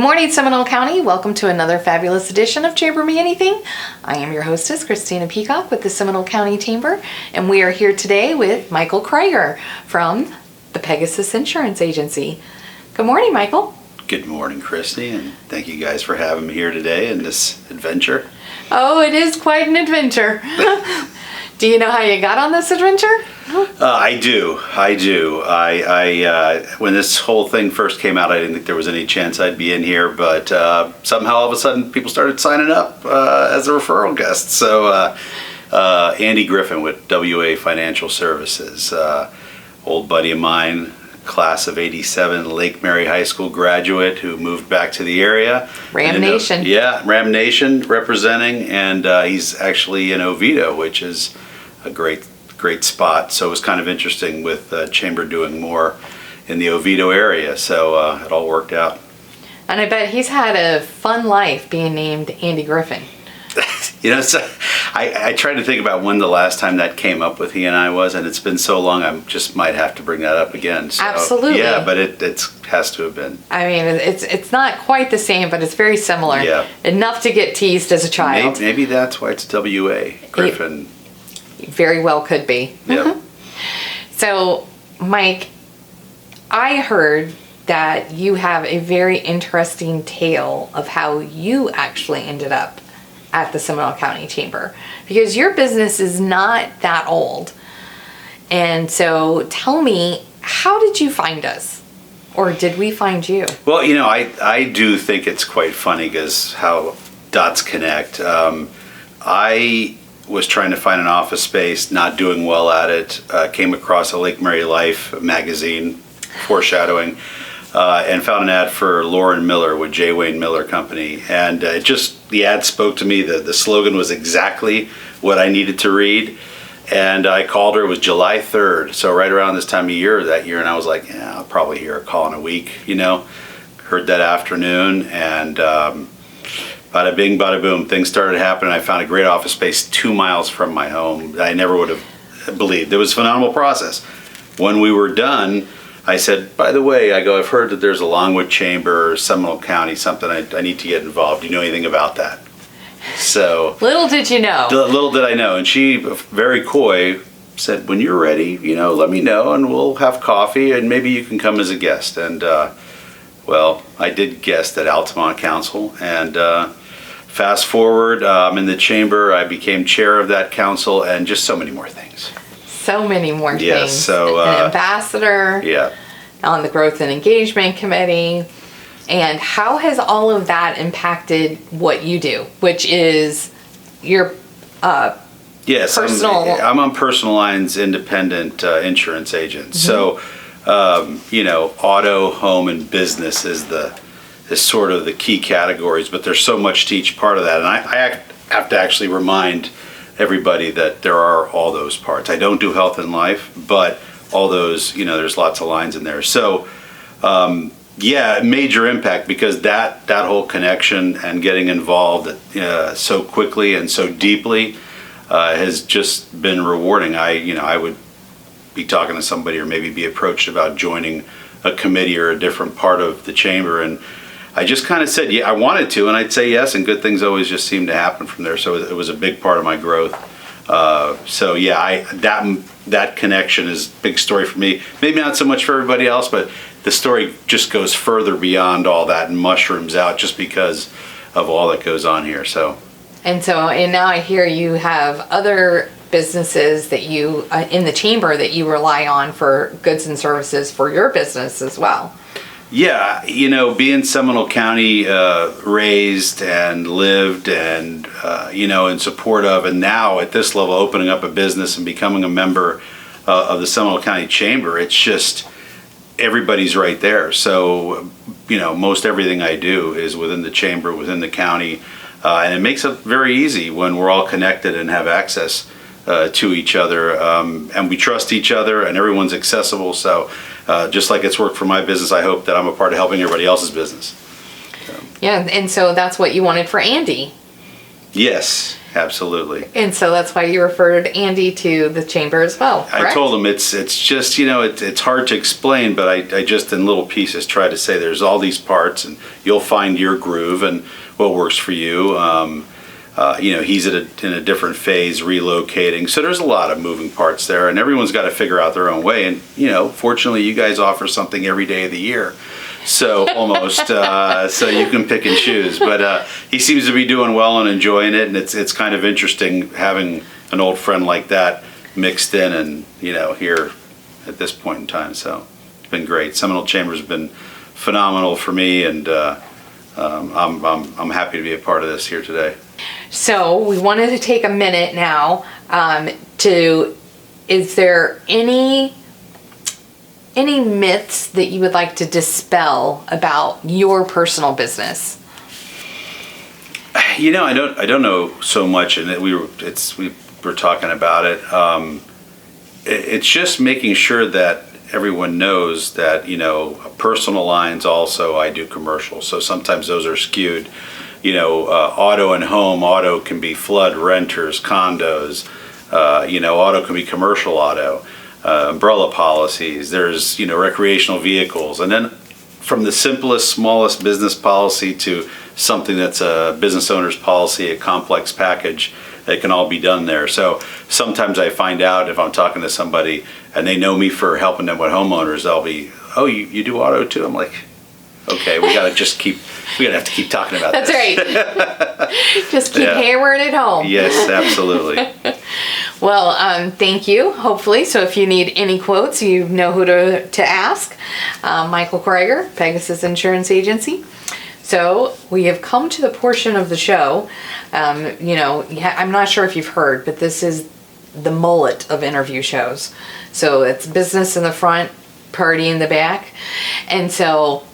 morning, Seminole County. Welcome to another fabulous edition of Chamber Me Anything. I am your hostess, Christina Peacock with the Seminole County Chamber, and we are here today with Michael Kryger from the Pegasus Insurance Agency. Good morning, Michael. Good morning, Christy, and thank you guys for having me here today in this adventure. Oh, it is quite an adventure. Do you know how you got on this adventure? I do. When this whole thing first came out, I didn't think there was any chance I'd be in here, but somehow all of a sudden people started signing up as a referral guest. So Andy Griffin with WA Financial Services, old buddy of mine, class of 87, Lake Mary High School graduate who moved back to the area. Ram Nation. Ram Nation representing, and he's actually in Oviedo, which is a great spot. So it was kind of interesting with Chamber doing more in the Oviedo area. So it all worked out. And I bet he's had a fun life being named Andy Griffin. So I tried to think about when the last time that came up with he and I was, and it's been so long I just might have to bring that up again. So, absolutely. Yeah, but it has to have been. I mean, it's not quite the same, but it's very similar. Yeah. Enough to get teased as a child. Maybe that's why it's WA Griffin. It very well could be. Yeah. So, Mike, I heard that you have a very interesting tale of how you actually ended up at the Seminole County Chamber, because your business is not that old. And so tell me, how did you find us? Or did we find you? Well, I do think it's quite funny because how dots connect. I was trying to find an office space, not doing well at it, came across a Lake Mary Life magazine, foreshadowing, and found an ad for Lauren Miller with J. Wayne Miller Company. And the ad spoke to me. The slogan was exactly what I needed to read. And I called her. It was July 3rd, so right around this time of year that year. And I was like, yeah, I'll probably hear a call in a week, Heard that afternoon, and bada bing, bada boom, things started happening. I found a great office space 2 miles from my home. I never would have believed. It was a phenomenal process. When we were done, I said, by the way, I've heard that there's a Longwood Chamber, Seminole County, something I need to get involved. Do you know anything about that? So little did you know. Little did I know. And she, very coy, said, when you're ready, let me know and we'll have coffee and maybe you can come as a guest. And I did guest at Altamont Council, and fast forward, I'm in the chamber. I became chair of that council, and just so many more things. So many more things. Yes, so an ambassador. Yeah. On the Growth and Engagement Committee. And how has all of that impacted what you do, which is your personal... I'm on personal lines independent insurance agent. Mm-hmm. So, auto, home, and business is sort of the key categories, but there's so much to each part of that. And I have to actually remind everybody that there are all those parts. I don't do health and life, but all those, there's lots of lines in there. So, major impact, because that whole connection and getting involved so quickly and so deeply has just been rewarding. I would be talking to somebody or maybe be approached about joining a committee or a different part of the chamber, and I just kind of said, yeah, I wanted to, and I'd say yes, and good things always just seem to happen from there. So it was a big part of my growth. That connection is a big story for me. Maybe not so much for everybody else, but the story just goes further beyond all that and mushrooms out just because of all that goes on here. And now I hear you have other businesses that you in the chamber that you rely on for goods and services for your business as well. Yeah, being Seminole County raised and lived and, in support of, and now at this level opening up a business and becoming a member of the Seminole County Chamber, it's just everybody's right there. So, most everything I do is within the chamber, within the county, and it makes it very easy when we're all connected and have access to each other, and we trust each other, and everyone's accessible. So just like it's worked for my business, I hope that I'm a part of helping everybody else's business. Yeah, and so that's what you wanted for Andy. Yes. Absolutely. And so that's why you referred Andy to the chamber as well, correct? I told him it's just, it's hard to explain, but I just in little pieces try to say there's all these parts and you'll find your groove and what works for you. He's in a different phase, relocating. So there's a lot of moving parts there, and everyone's got to figure out their own way. And, fortunately, you guys offer something every day of the year. So almost, so you can pick and choose. But he seems to be doing well and enjoying it, and it's kind of interesting having an old friend like that mixed in and, here at this point in time. So it's been great. Seminole Chamber's been phenomenal for me, and I'm happy to be a part of this here today. So we wanted to take a minute now is there any myths that you would like to dispel about your personal business? I don't know so much, and we were talking about it. It's just making sure that everyone knows that personal lines also I do commercials, so sometimes those are skewed. Auto and home. Auto can be flood, renters, condos. Auto can be commercial auto, umbrella policies. There's, recreational vehicles. And then from the simplest, smallest business policy to something that's a business owner's policy, a complex package, that can all be done there. So sometimes I find out if I'm talking to somebody and they know me for helping them with homeowners, they'll be, oh, you do auto too? I'm like, okay, we gotta have to keep talking about That's this. Right. Just keep hammering it home. Yes, absolutely. Well, thank you, hopefully. So if you need any quotes, you know who to ask. Michael Kryger, Pegasus Insurance Agency. So we have come to the portion of the show, I'm not sure if you've heard, but this is the mullet of interview shows. So it's business in the front, party in the back. And so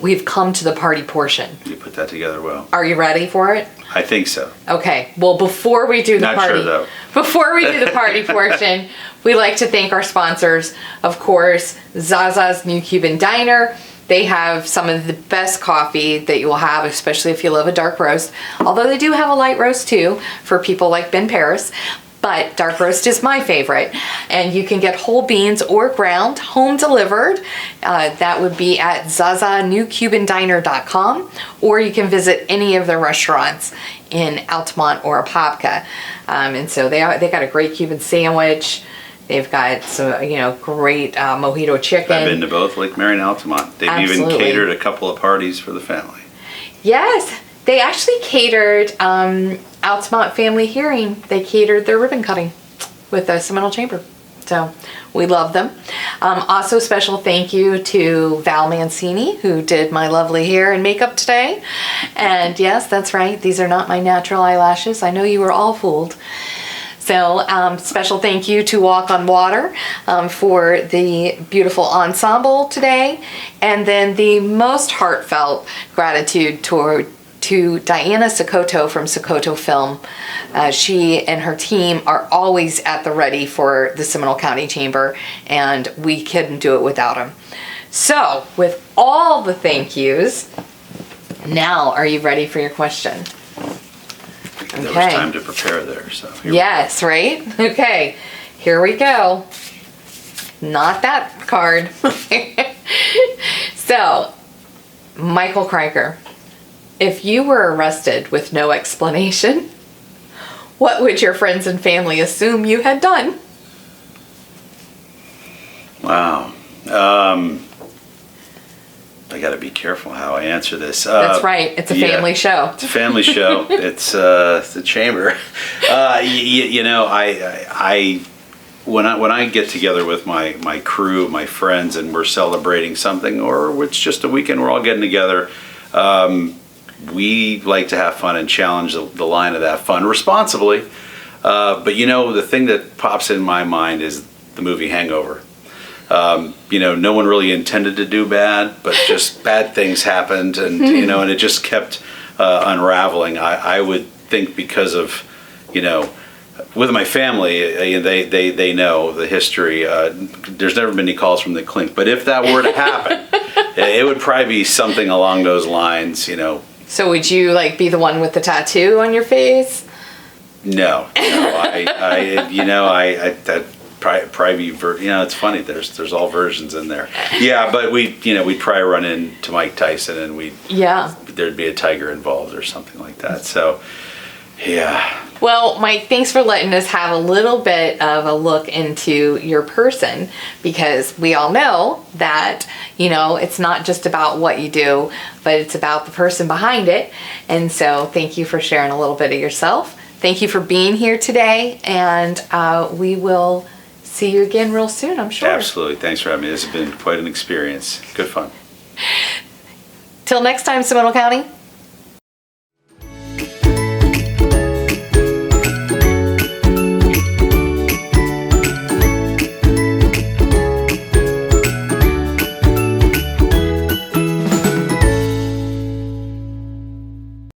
we've come to the party portion. You put that together well. Are you ready for it? I think so. Okay. Well, before we do the Not party, sure, though. Before we do the party portion, we like to thank our sponsors. Of course, Zaza's New Cuban Diner. They have some of the best coffee that you will have, especially if you love a dark roast. Although they do have a light roast too for people like Ben Paris. But dark roast is my favorite. And you can get whole beans or ground home delivered. That would be at zazanewcubandiner.com, or you can visit any of their restaurants in Altamont or Apopka. And so they got a great Cuban sandwich. They've got some, great mojito chicken. I've been to both Lake Mary and Altamont. They've Absolutely. even catered a couple of parties for the family. Yes, they actually catered Altamont Family Hearing. They catered their ribbon cutting with the Seminole Chamber. So we love them. Also, special thank you to Val Mancini, who did my lovely hair and makeup today. And yes, that's right. These are not my natural eyelashes. I know you were all fooled. So special thank you to Walk on Water for the beautiful ensemble today. And then the most heartfelt gratitude to Diana Sacato from Sacato Film. She and her team are always at the ready for the Seminole County Chamber, and we couldn't do it without them. So with all the thank yous, now are you ready for your question? There was time to prepare there. So yes, right? Okay, here we go. Not that card. So, Michael Kryger, if you were arrested with no explanation, what would your friends and family assume you had done? Wow. I got to be careful how I answer this. That's right. It's a family show. It's a family show. It's the chamber. When I get together with my crew, my friends, and we're celebrating something, or it's just a weekend, we're all getting together. We like to have fun and challenge the line of that fun responsibly. But the thing that pops in my mind is the movie Hangover. No one really intended to do bad, but just bad things happened, and and it just kept unraveling. I would think because of, with my family, they know the history. There's never been any calls from the clink, but if that were to happen, it would probably be something along those lines. So would you be the one with the tattoo on your face? No, that probably it's funny. There's all versions in there. Yeah, but we'd probably run into Mike Tyson and there'd be a tiger involved or something like that. So, yeah. Well, Mike, thanks for letting us have a little bit of a look into your person, because we all know that, it's not just about what you do, but it's about the person behind it. And so thank you for sharing a little bit of yourself. Thank you for being here today, and we will see you again real soon, I'm sure. Absolutely. Thanks for having me. This has been quite an experience. Good fun. Till next time, Seminole County.